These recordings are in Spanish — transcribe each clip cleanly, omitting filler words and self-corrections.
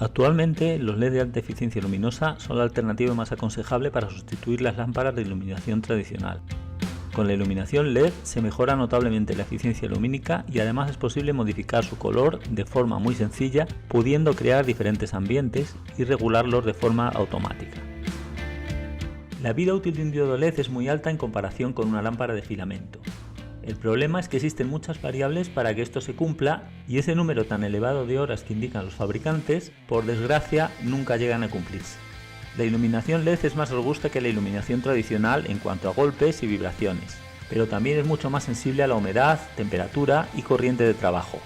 Actualmente, los LED de alta eficiencia luminosa son la alternativa más aconsejable para sustituir las lámparas de iluminación tradicional. Con la iluminación LED se mejora notablemente la eficiencia lumínica y además es posible modificar su color de forma muy sencilla, pudiendo crear diferentes ambientes y regularlos de forma automática. La vida útil de un diodo LED es muy alta en comparación con una lámpara de filamento. El problema es que existen muchas variables para que esto se cumpla y ese número tan elevado de horas que indican los fabricantes, por desgracia, nunca llegan a cumplirse. La iluminación LED es más robusta que la iluminación tradicional en cuanto a golpes y vibraciones, pero también es mucho más sensible a la humedad, temperatura y corriente de trabajo.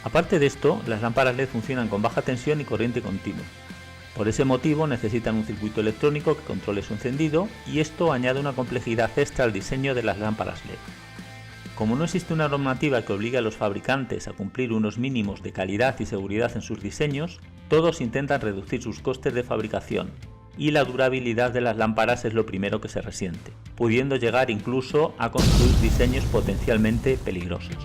Aparte de esto, las lámparas LED funcionan con baja tensión y corriente continua. Por ese motivo necesitan un circuito electrónico que controle su encendido y esto añade una complejidad extra al diseño de las lámparas LED. Como no existe una normativa que obligue a los fabricantes a cumplir unos mínimos de calidad y seguridad en sus diseños, todos intentan reducir sus costes de fabricación y la durabilidad de las lámparas es lo primero que se resiente, pudiendo llegar incluso a construir diseños potencialmente peligrosos.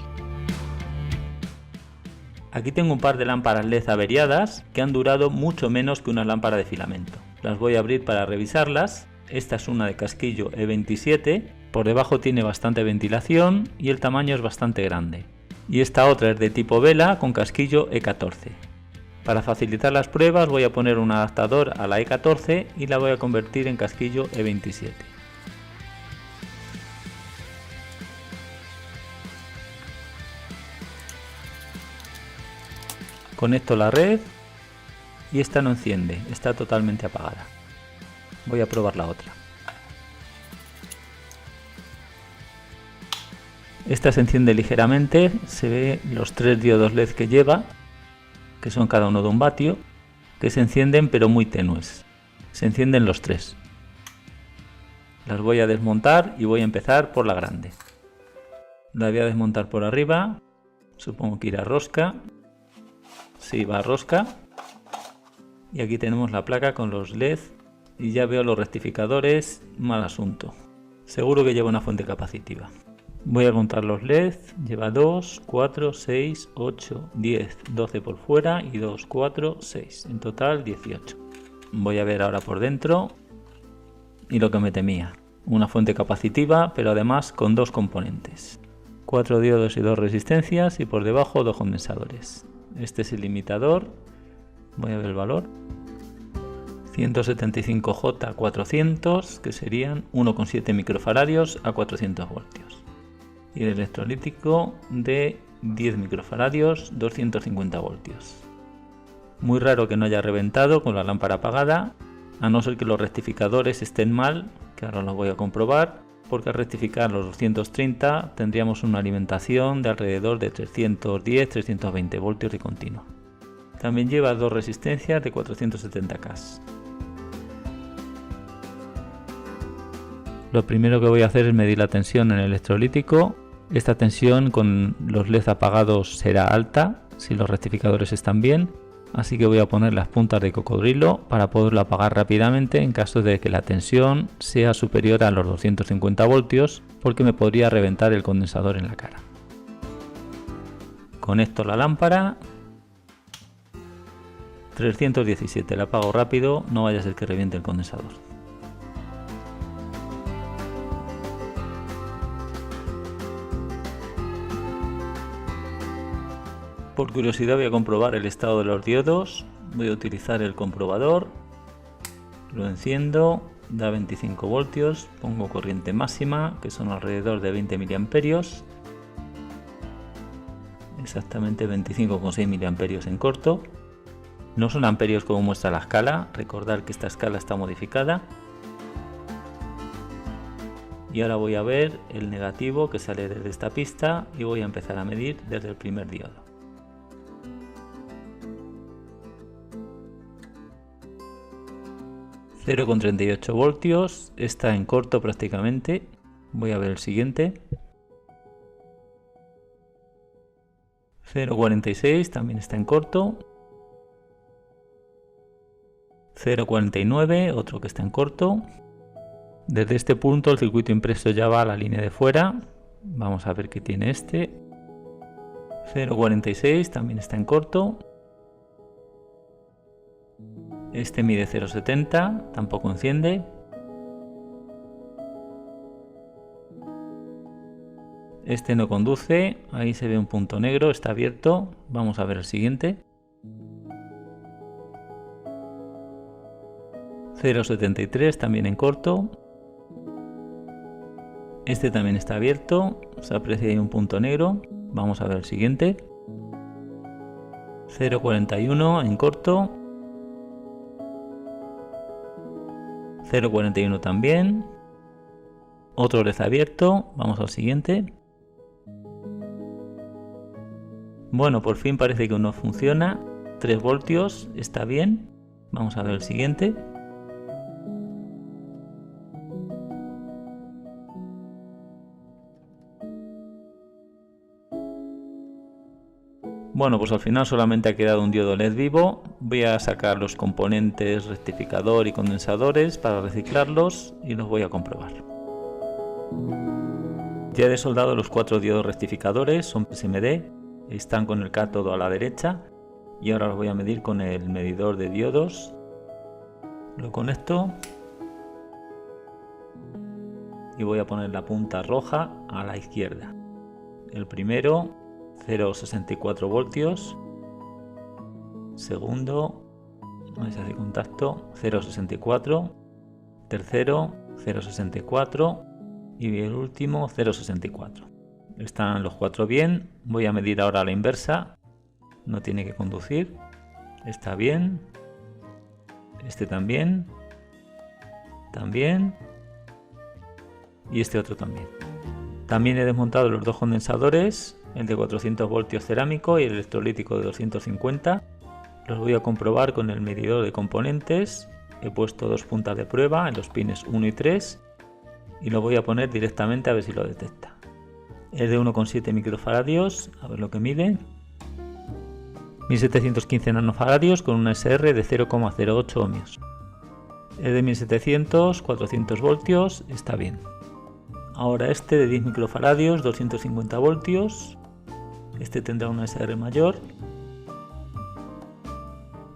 Aquí tengo un par de lámparas LED averiadas que han durado mucho menos que una lámpara de filamento. Las voy a abrir para revisarlas. Esta es una de casquillo E27. Por debajo tiene bastante ventilación y el tamaño es bastante grande. Y esta otra es de tipo vela con casquillo E14. Para facilitar las pruebas voy a poner un adaptador a la E14 y la voy a convertir en casquillo E27. Conecto la red y esta no enciende, está totalmente apagada. Voy a probar la otra. Esta se enciende ligeramente, se ve los 3 diodos LED que lleva, que son cada uno de 1 vatio, que se encienden pero muy tenues. Se encienden los 3. Las voy a desmontar y voy a empezar por la grande. La voy a desmontar por arriba, supongo que irá a rosca. Sí, va a rosca. Y aquí tenemos la placa con los LED y ya veo los rectificadores, mal asunto. Seguro que lleva una fuente capacitiva. Voy a contar los LED, lleva 2, 4, 6, 8, 10, 12 por fuera y 2, 4, 6, en total 18. Voy a ver ahora por dentro y lo que me temía, una fuente capacitiva pero además con 2 componentes, 4 diodos y 2 resistencias y por debajo 2 condensadores. Este es el limitador, voy a ver el valor, 175J400 que serían 1,7 microfaradios a 400 voltios. Y el electrolítico de 10 microfaradios, 250 voltios. Muy raro que no haya reventado con la lámpara apagada, a no ser que los rectificadores estén mal, que ahora lo voy a comprobar, porque al rectificar los 230 tendríamos una alimentación de alrededor de 310-320 voltios de continuo. También lleva 2 resistencias de 470K. Lo primero que voy a hacer es medir la tensión en el electrolítico. Esta tensión con los LED apagados será alta si los rectificadores están bien, así que voy a poner las puntas de cocodrilo para poderlo apagar rápidamente en caso de que la tensión sea superior a los 250 voltios, porque me podría reventar el condensador en la cara. Conecto la lámpara, 317, la apago rápido, no vaya a ser que reviente el condensador. Por curiosidad voy a comprobar el estado de los diodos, voy a utilizar el comprobador, lo enciendo, da 25 voltios, pongo corriente máxima que son alrededor de 20 miliamperios, exactamente 25,6 miliamperios en corto, no son amperios como muestra la escala, recordad que esta escala está modificada. Y ahora voy a ver el negativo que sale desde esta pista y voy a empezar a medir desde el primer diodo. Con 38 voltios, está en corto prácticamente. Voy a ver el siguiente. 0,46 también está en corto. 0,49, otro que está en corto. Desde este punto el circuito impreso ya va a la línea de fuera. Vamos a ver qué tiene este. 0,46 también está en corto. Este mide 0,70, tampoco enciende. Este no conduce, ahí se ve un punto negro, está abierto. Vamos a ver el siguiente. 0,73, también en corto. Este también está abierto, se aprecia ahí un punto negro. Vamos a ver el siguiente. 0,41 en corto. 0,41 también. Otro LED abierto, vamos al siguiente. Bueno, por fin parece que uno funciona. 3 voltios, está bien. Vamos a ver el siguiente. Bueno, pues al final solamente ha quedado un diodo LED vivo. Voy a sacar los componentes rectificador y condensadores para reciclarlos y los voy a comprobar. Ya he desoldado los 4 diodos rectificadores, son SMD, están con el cátodo a la derecha y ahora los voy a medir con el medidor de diodos. Lo conecto y voy a poner la punta roja a la izquierda. El primero 0,64 voltios, segundo, ahí se hace contacto, 0,64, tercero 0,64 y el último 0,64. Están los 4 bien. Voy a medir ahora la inversa, no tiene que conducir, está bien, este también y este otro también. También he desmontado los 2 condensadores, el de 400 voltios cerámico y el electrolítico de 250. Los voy a comprobar con el medidor de componentes. He puesto 2 puntas de prueba en los pines 1 y 3 y lo voy a poner directamente a ver si lo detecta. Es de 1,7 microfaradios, a ver lo que mide. 1715 nanofaradios con una SR de 0,08 ohmios. Es de 1700, 400 voltios, está bien. Ahora este de 10 microfaradios, 250 voltios. Este tendrá una SR mayor.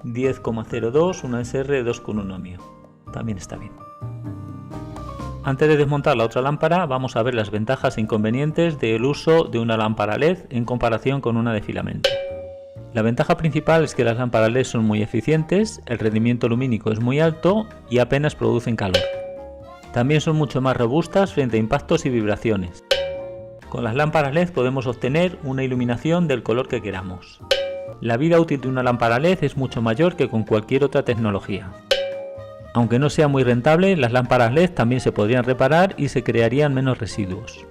10,02, una SR de 2,1 ohmio. También está bien. Antes de desmontar la otra lámpara, vamos a ver las ventajas e inconvenientes del uso de una lámpara LED en comparación con una de filamento. La ventaja principal es que las lámparas LED son muy eficientes, el rendimiento lumínico es muy alto y apenas producen calor. También son mucho más robustas frente a impactos y vibraciones. Con las lámparas LED podemos obtener una iluminación del color que queramos. La vida útil de una lámpara LED es mucho mayor que con cualquier otra tecnología. Aunque no sea muy rentable, las lámparas LED también se podrían reparar y se crearían menos residuos.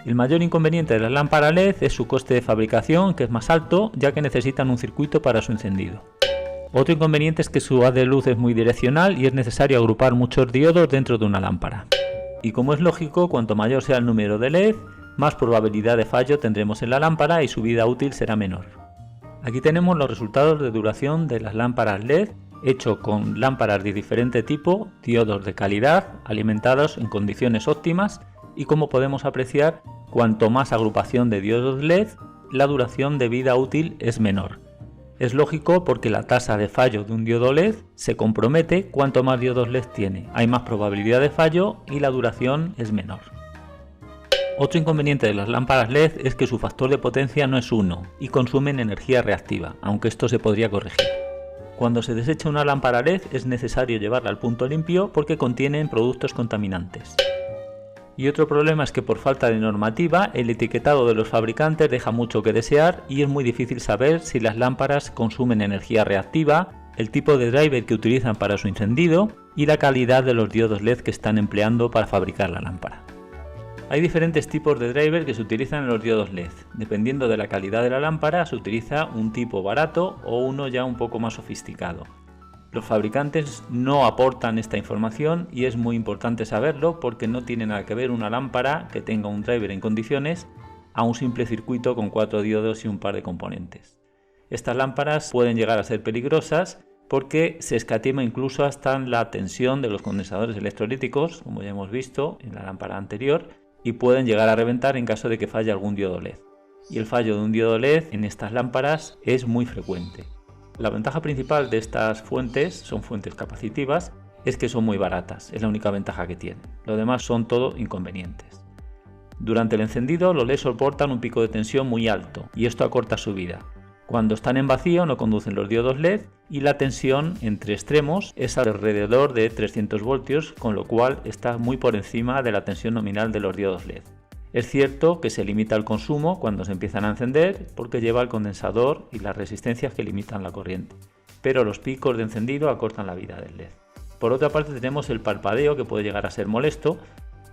El mayor inconveniente de las lámparas LED es su coste de fabricación, que es más alto, ya que necesitan un circuito para su encendido. Otro inconveniente es que su haz de luz es muy direccional y es necesario agrupar muchos diodos dentro de una lámpara. Y como es lógico, cuanto mayor sea el número de LED, más probabilidad de fallo tendremos en la lámpara y su vida útil será menor. Aquí tenemos los resultados de duración de las lámparas LED, hecho con lámparas de diferente tipo, diodos de calidad, alimentados en condiciones óptimas, y como podemos apreciar, cuanto más agrupación de diodos LED, la duración de vida útil es menor. Es lógico porque la tasa de fallo de un diodo LED se compromete cuanto más diodos LED tiene. Hay más probabilidad de fallo y la duración es menor. Otro inconveniente de las lámparas LED es que su factor de potencia no es 1 y consumen energía reactiva, aunque esto se podría corregir. Cuando se desecha una lámpara LED es necesario llevarla al punto limpio porque contienen productos contaminantes. Y otro problema es que por falta de normativa, el etiquetado de los fabricantes deja mucho que desear y es muy difícil saber si las lámparas consumen energía reactiva, el tipo de driver que utilizan para su encendido y la calidad de los diodos LED que están empleando para fabricar la lámpara. Hay diferentes tipos de driver que se utilizan en los diodos LED. Dependiendo de la calidad de la lámpara, se utiliza un tipo barato o uno ya un poco más sofisticado. Los fabricantes no aportan esta información y es muy importante saberlo porque no tiene nada que ver una lámpara que tenga un driver en condiciones a un simple circuito con 4 diodos y un par de componentes. Estas lámparas pueden llegar a ser peligrosas porque se escatima incluso hasta la tensión de los condensadores electrolíticos, como ya hemos visto en la lámpara anterior, y pueden llegar a reventar en caso de que falle algún diodo LED. Y el fallo de un diodo LED en estas lámparas es muy frecuente. La ventaja principal de estas fuentes, son fuentes capacitivas, es que son muy baratas, es la única ventaja que tienen. Lo demás son todo inconvenientes. Durante el encendido los LED soportan un pico de tensión muy alto y esto acorta su vida. Cuando están en vacío no conducen los diodos LED y la tensión entre extremos es alrededor de 300 voltios, con lo cual está muy por encima de la tensión nominal de los diodos LED. Es cierto que se limita el consumo cuando se empiezan a encender porque lleva el condensador y las resistencias que limitan la corriente, pero los picos de encendido acortan la vida del LED. Por otra parte tenemos el parpadeo, que puede llegar a ser molesto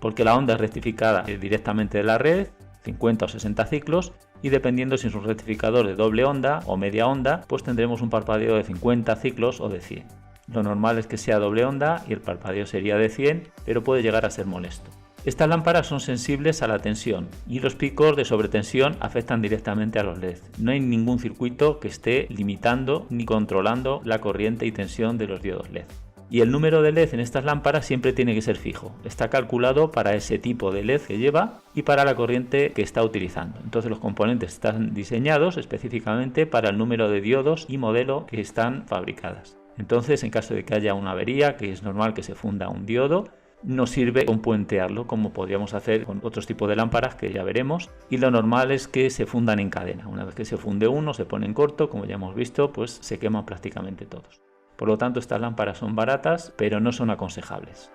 porque la onda es rectificada directamente de la red, 50 o 60 ciclos, y dependiendo si es un rectificador de doble onda o media onda, pues tendremos un parpadeo de 50 ciclos o de 100. Lo normal es que sea doble onda y el parpadeo sería de 100, pero puede llegar a ser molesto. Estas lámparas son sensibles a la tensión y los picos de sobretensión afectan directamente a los LED. No hay ningún circuito que esté limitando ni controlando la corriente y tensión de los diodos LED. Y el número de LED en estas lámparas siempre tiene que ser fijo. Está calculado para ese tipo de LED que lleva y para la corriente que está utilizando. Entonces los componentes están diseñados específicamente para el número de diodos y modelo que están fabricadas. Entonces, en caso de que haya una avería, que es normal que se funda un diodo, no sirve compuentearlo como podríamos hacer con otros tipos de lámparas que ya veremos, y lo normal es que se fundan en cadena. Una vez que se funde uno, se pone en corto, como ya hemos visto, pues se queman prácticamente todos. Por lo tanto, estas lámparas son baratas, pero no son aconsejables.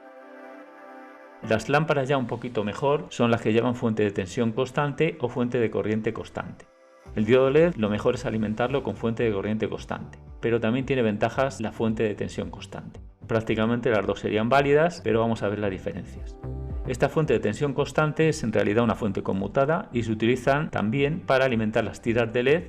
Las lámparas ya un poquito mejor son las que llevan fuente de tensión constante o fuente de corriente constante. El diodo LED lo mejor es alimentarlo con fuente de corriente constante, pero también tiene ventajas la fuente de tensión constante. Prácticamente las dos serían válidas, pero vamos a ver las diferencias. Esta fuente de tensión constante es en realidad una fuente conmutada y se utilizan también para alimentar las tiras de LED.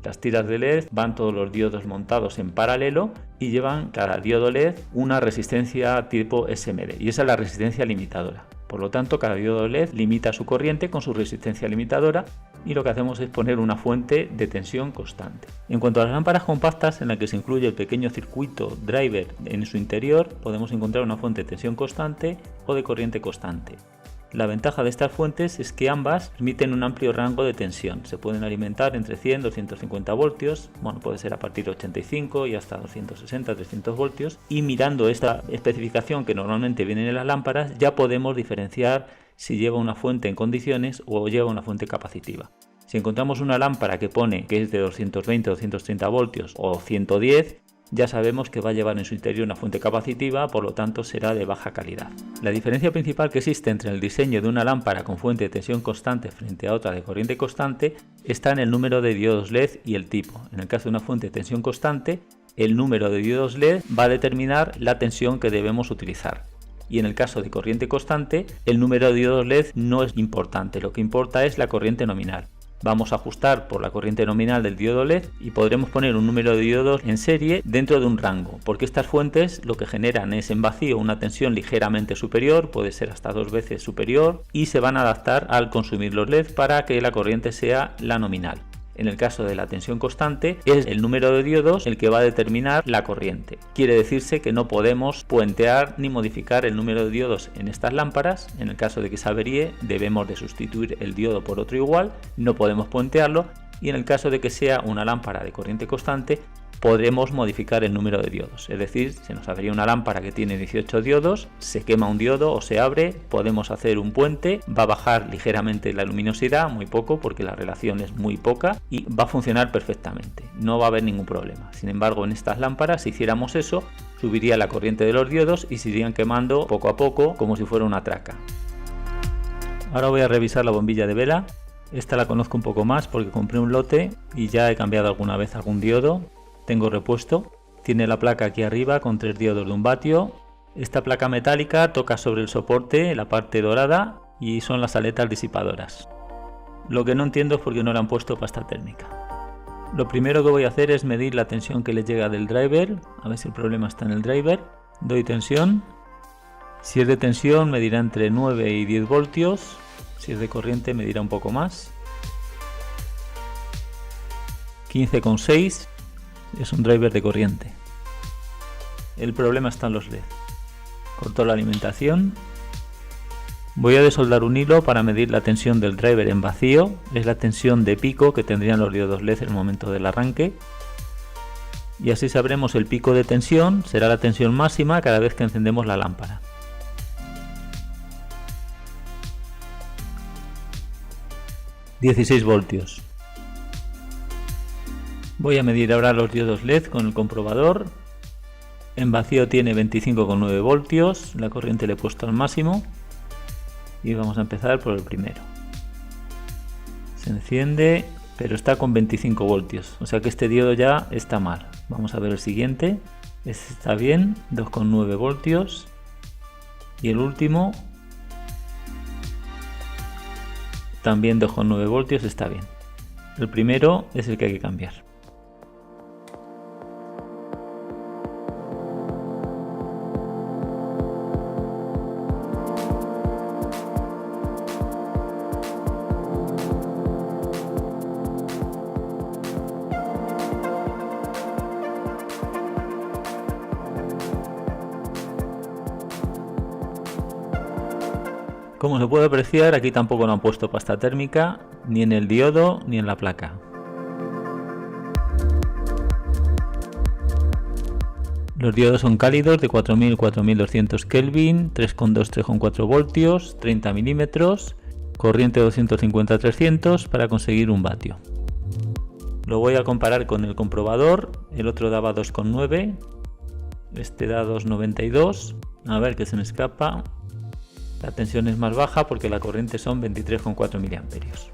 Las tiras de LED van todos los diodos montados en paralelo y llevan cada diodo LED una resistencia tipo SMD, y esa es la resistencia limitadora. Por lo tanto, cada diodo LED limita su corriente con su resistencia limitadora y lo que hacemos es poner una fuente de tensión constante. En cuanto a las lámparas compactas, en la que se incluye el pequeño circuito driver en su interior, podemos encontrar una fuente de tensión constante o de corriente constante. La ventaja de estas fuentes es que ambas permiten un amplio rango de tensión. Se pueden alimentar entre 100 y 250 voltios, bueno, puede ser a partir de 85 y hasta 260, 300 voltios. Y mirando esta especificación que normalmente viene en las lámparas, ya podemos diferenciar si lleva una fuente en condiciones o lleva una fuente capacitiva. Si encontramos una lámpara que pone que es de 220, 230 voltios o 110, ya sabemos que va a llevar en su interior una fuente capacitiva, por lo tanto será de baja calidad. La diferencia principal que existe entre el diseño de una lámpara con fuente de tensión constante frente a otra de corriente constante está en el número de diodos LED y el tipo. En el caso de una fuente de tensión constante, el número de diodos LED va a determinar la tensión que debemos utilizar. Y en el caso de corriente constante, el número de diodos LED no es importante, lo que importa es la corriente nominal. Vamos a ajustar por la corriente nominal del diodo LED y podremos poner un número de diodos en serie dentro de un rango, porque estas fuentes lo que generan es en vacío una tensión ligeramente superior, puede ser hasta 2 veces superior, y se van a adaptar al consumir los LED para que la corriente sea la nominal. En el caso de la tensión constante, es el número de diodos el que va a determinar la corriente. Quiere decirse que no podemos puentear ni modificar el número de diodos en estas lámparas. En el caso de que se averíe, debemos de sustituir el diodo por otro igual, no podemos puentearlo, y en el caso de que sea una lámpara de corriente constante, podremos modificar el número de diodos. Es decir, se nos avería una lámpara que tiene 18 diodos, se quema un diodo o se abre, podemos hacer un puente, va a bajar ligeramente la luminosidad, muy poco porque la relación es muy poca, y va a funcionar perfectamente, no va a haber ningún problema. Sin embargo, en estas lámparas, si hiciéramos eso, subiría la corriente de los diodos y se irían quemando poco a poco como si fuera una traca. Ahora voy a revisar la bombilla de vela. Esta la conozco un poco más porque compré un lote y ya he cambiado alguna vez algún diodo. Tengo repuesto, tiene la placa aquí arriba con 3 diodos de 1 vatio. Esta placa metálica toca sobre el soporte, la parte dorada, y son las aletas disipadoras. Lo que no entiendo es por qué no la han puesto pasta térmica. Lo primero que voy a hacer es medir la tensión que le llega del driver, a ver si el problema está en el driver. Doy tensión, si es de tensión medirá entre 9 y 10 voltios, si es de corriente medirá un poco más. 15,6. Es un driver de corriente. El problema está en los LED. Corto la alimentación. Voy a desoldar un hilo para medir la tensión del driver en vacío. Es la tensión de pico que tendrían los diodos LED en el momento del arranque. y así sabremos el pico de tensión, será la tensión máxima cada vez que encendemos la lámpara. ...16 voltios. Voy a medir ahora los diodos LED con el comprobador. En vacío tiene 25,9 voltios, la corriente le he puesto al máximo y vamos a empezar por el primero. Se enciende, pero está con 25 voltios, o sea que este diodo ya está mal. Vamos a ver el siguiente, este está bien, 2,9 voltios, y el último también 2,9 voltios, está bien. El primero es el que hay que cambiar. Como se puede apreciar, aquí tampoco no han puesto pasta térmica, ni en el diodo ni en la placa. Los diodos son cálidos de 4000-4200 Kelvin, 3,2-3,4 voltios, 30 milímetros, corriente 250-300 para conseguir 1 vatio. Lo voy a comparar con el comprobador, el otro daba 2,9, este da 2,92, a ver que se me escapa. La tensión es más baja porque la corriente son 23,4 miliamperios.